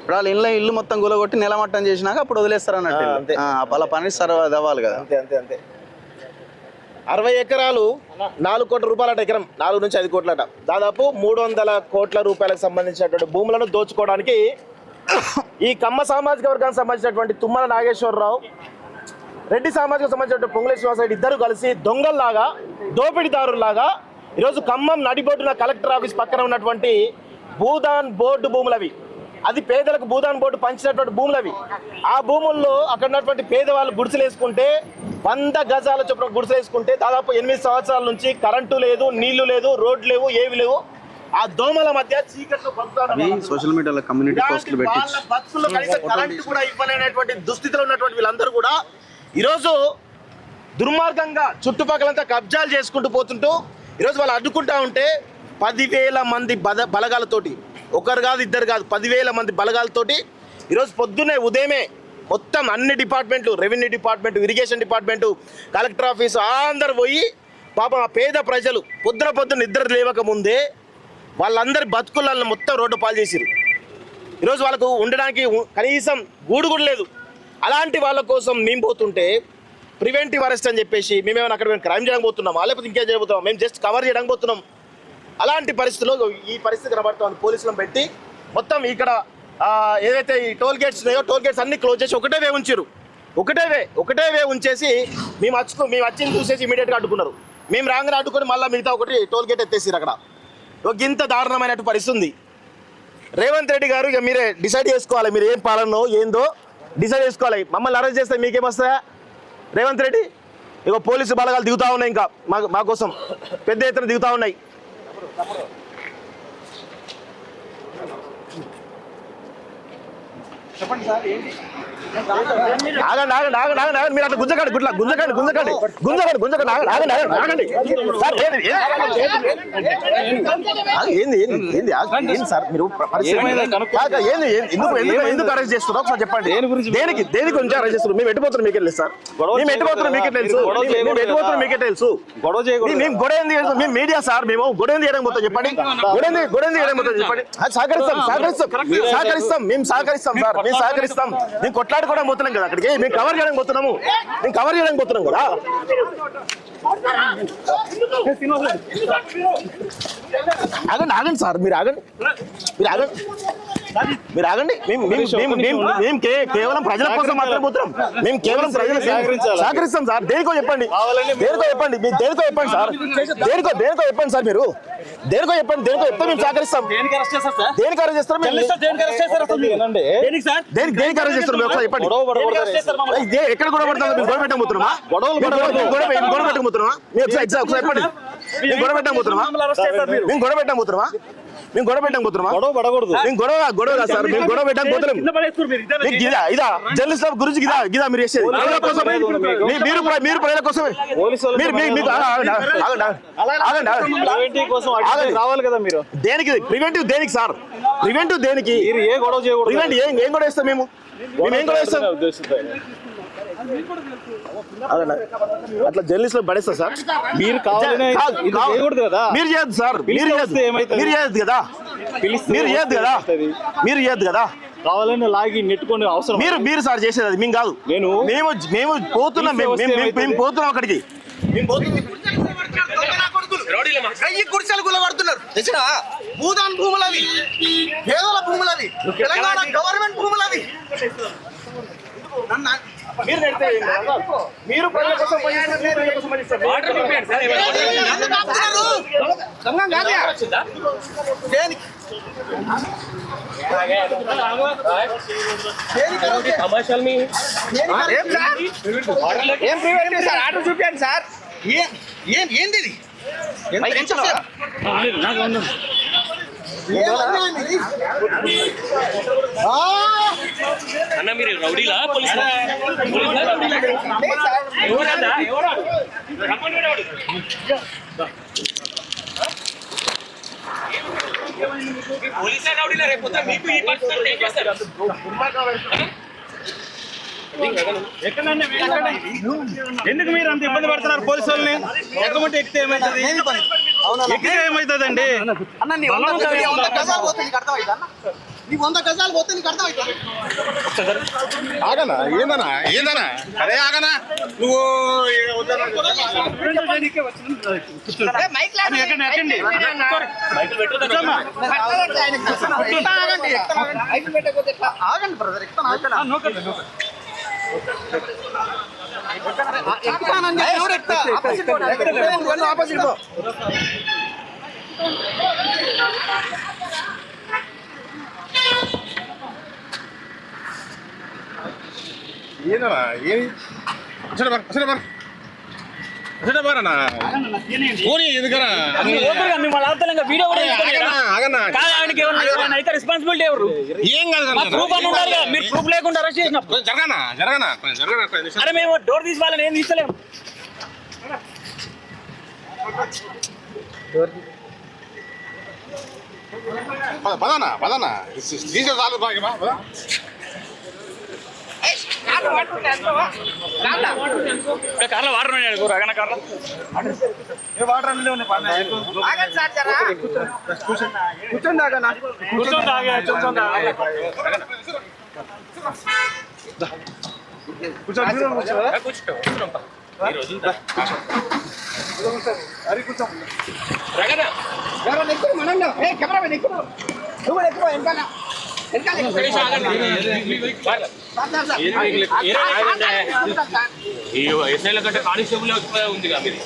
ఇప్పుడు వాళ్ళు ఇల్లు మొత్తం గులగొట్టి నెలమట్టం చేసినాక అప్పుడు వదిలేస్తారు అన్నట్టు. వాళ్ళ పని సర్వ్ అవ్వాలి కదా. అంతే 60 ఎకరాలు 4 కోట్ల రూపాయలట ఎకరం, 4 నుంచి 5 కోట్లట. దాదాపు 300 కోట్ల రూపాయలకు సంబంధించినటువంటి భూములను దోచుకోవడానికి ఈ కమ్మ సామాజిక వర్గానికి సంబంధించినటువంటి తుమ్మల నాగేశ్వరరావు, రెడ్డి సామాజిక సంబంధించినటువంటి పొంగులే శ్రీనివాసరెడ్డి ఇద్దరు కలిసి దొంగల్లాగా, దోపిడీదారుల్లాగా ఈరోజు ఖమ్మం నడిబొడ్డున కలెక్టర్ ఆఫీస్ పక్కన ఉన్నటువంటి భూదాన్ బోర్డు భూములవి, అది పేదలకు భూదాన్ బోర్డు పంచినటువంటి భూములవి. ఆ భూముల్లో అక్కడ ఉన్నటువంటి పేదవాళ్ళు గుడిసెలు వేసుకుంటే 100 గజాల చొప్పున గుడిసెలు వేసుకుంటే దాదాపు 8 సంవత్సరాల నుంచి కరెంటు లేదు, నీళ్లు లేదు, రోడ్లు లేవు, ఏవి లేవు. ఆ దోమల మధ్య చీకట్లో సోషల్ మీడియాలో కమ్యూనిటీ పోస్టులు పెట్టి బతుకుల్లో కనీసం కరెంటు కూడా ఇవ్వలేనటువంటి దుస్థితిలో ఉన్నటువంటి వీళ్ళందరూ కూడా ఈరోజు దుర్మార్గంగా చుట్టుపక్కలంతా కబ్జాలు చేసుకుంటూ పోతుంటూ ఈరోజు వాళ్ళు అడ్డుకుంటా ఉంటే 10,000 మంది బలగాలతోటి, ఒకరు కాదు ఇద్దరు కాదు, 10,000 మంది బలగాలతోటి ఈరోజు పొద్దున్నే ఉదయమే మొత్తం అన్ని డిపార్ట్మెంట్లు, revenue department, irrigation department, collector office అందరు పోయి పాపం ఆ పేద ప్రజలు పొద్దున నిద్ర లేవక ముందే వాళ్ళందరి బతుకులను మొత్తం రోడ్డు పాలు చేసిరు. ఈరోజు వాళ్ళకు ఉండడానికి కనీసం గూడు కూడా లేదు. అలాంటి వాళ్ళ కోసం మేము పోతుంటే ప్రివెంటివ్ అరెస్ట్ అని చెప్పేసి మేమేమైనా అక్కడ క్రైమ్ చేయడానికి పోతున్నామా, లేకపోతే ఇంకేం చేయబోతున్నాం, మేము జస్ట్ కవర్ చేయడానికి పోతున్నాం. అలాంటి పరిస్థితుల్లో ఈ పరిస్థితి కనబడుతుంది. పోలీసులను పెట్టి మొత్తం ఇక్కడ ఏదైతే ఈ టోల్ గేట్స్ ఉన్నాయో టోల్ గేట్స్ అన్ని క్లోజ్ చేసి ఒకటే వే ఉంచారు. ఒకటే వే ఉంచేసి మేము వచ్చింది చూసేసి ఇమీడియట్గా అడ్డుకున్నారు. మేము రాగానే అడ్డుకొని మళ్ళీ మిగతా ఒకటి టోల్ గేట్ ఎత్తేసారు. అక్కడ ఒక ఇంత దారుణమైనట్టు పరిస్థితి ఉంది. రేవంత్ రెడ్డి గారు ఇక మీరే డిసైడ్ చేసుకోవాలి, మీరు ఏం పాలనో ఏందో డిసైడ్ చేసుకోవాలి. మమ్మల్ని అరెస్ట్ చేస్తే మీకేమొస్తాయా రేవంత్ రెడ్డి? ఇక పోలీసు బలగాలు దిగుతూ ఉన్నాయి, ఇంకా మా కోసం పెద్ద ఎత్తున దిగుతూ ఉన్నాయి. చెప్పండి సార్ ఏంటి? ఆగండి మీరు అట్లా గుంజకండి సార్. ఏంది సార్ మీరు ఎందుకు అరెస్ట్ చేస్తున్నారు ఒకసారి చెప్పండి. దేనికి గురించి అరెస్ట్ చేస్తున్నారు? మేము ఎట్టిపోతున్నాం మీకే తెలుసు సార్, మేము ఎట్టిపోతున్నాం మీకే తెలుసు. మేము గొడవ ఏంది, మేము మీడియా సార్, మేము గొడవ ఏంది చేయడం పోతాం చెప్పండి. గొడవ చేయడం పోతాం చెప్పండి. సహకరిస్తాం మేము సహకరిస్తాం సార్, మేము సహకరిస్తాం. మేము కొట్లాడుకోవడం పోతున్నాం కదా అక్కడికి, మేము కవర్ చేయడానికి పోతున్నాము కదా. ఆగండి సార్, మీరు ఆగండి. మేము కేవలం ప్రజల కోసం మాత్రం పోతున్నాం. మేము కేవలం ప్రజలు సహకరిస్తాం సార్. దేనికో చెప్పండి మీరు దేనికో చెప్పండి సార్. దేనికో చెప్పండి సార్, మీరు దేనికో చెప్తే మేము సహకరిస్తాం. దేనికి అరెస్ట్ చేస్తారు? దేనికి అరెస్ట్ చేస్తారు ఒకసారి చెప్పండి. ఎక్కడ గొడవ పడతాం? మేము గొడవ పెట్టబోతున్నామా? గొడవ పెట్టబోతున్నామా? మేము గొడవ పెట్టబోతున్నామా? గొడవ సార్, మేము గొడవ పెట్టకపోతున్నాం. ఇదా జర్నలిస్ట్ గురించి గిదా మీరు చేసేది మీరు ప్రజల కోసమే. రావాలి కదా మీరు. దేనికి ప్రివెంటివ్? దేనికి సార్ ప్రివెంటివ్? దేనికి ఏం గొడవ చేస్తాం? మేము ఏం గొడవ చేస్తాం? అట్లా జర్నలిస్ట్ పడేస్తా సార్. మీరు చేయద్దు సార్, మీరు చేయద్దు కదా. కావాలని లాగి నెట్టుకొని అవసరం మీరు సార్ చేసేది అది మేము కాదు. మేము పోతున్నాం, మేము పోతున్నాం అక్కడికి. గుడిసెలు గులబడుతున్నారు. భూదాన్ భూములవి, పేదల భూములవి, తెలంగాణ గవర్నమెంట్ భూములవి. మీరు ప్రజల కోసం ఆర్డర్ చూపించండి సార్. ఏంది అన్న మీరు రౌడీలా పోలీసులా? పోలీసులా రౌడీలా? రేపు మీకు ఈ పరిస్థితి ఏం చేస్తారు? ఎందుకు మీరు అంత ఇబ్బంది పడుతున్నారు పోలీసు వాళ్ళని? ఎక్కమంటే ఎక్కితే ఏమవుతుంది? ఎక్కితే ఏమవుతుంది అండి? నీ 100 గజాలు పోతే నీకు అర్థమవుతుంది. ఆగనా ఏందనా అరే ఆగనా నువ్వు మైక్ లేకుండా ఎక్కండి. మైక్ పెట్టకపోతే ఎట్లా? ఆగండి బ్రదర్, ఎక్కుతానని ఎవరు ఎక్కుతా? ఆపోజిట్ పో. ఏందనా ఏమి బారనా పోనీ ఎందుకనా వీడియో కూడా ఆగనా ఆయనకి అయితే రెస్పాన్సిబిలిటీ ఎవరు ఏం కాదు ప్రూఫ్ అని ఉండాలి కదా, మీరు ప్రూఫ్ లేకుండా అరెస్ట్ చేసినప్పుడు జరగనా అరే మేము డోర్ తీసి వాళ్ళని ఏం తీస్తలేము. పదనా తీసే చాలు బాగా పద కార్లో వాటర్ ఉన్నాడు రగన కార్లో ఆగండి సార్, జరా. కూర్చొని ఆగనా ఎవరో ఎక్కువ మనంలో. ఏ కెమెరామెన్ ఎక్కువ, నువ్వు ఎక్కువ వెనకాల ఈ ఎస్ఐల కంటే కానిస్టేబుల్ ఉంది కదా మీరు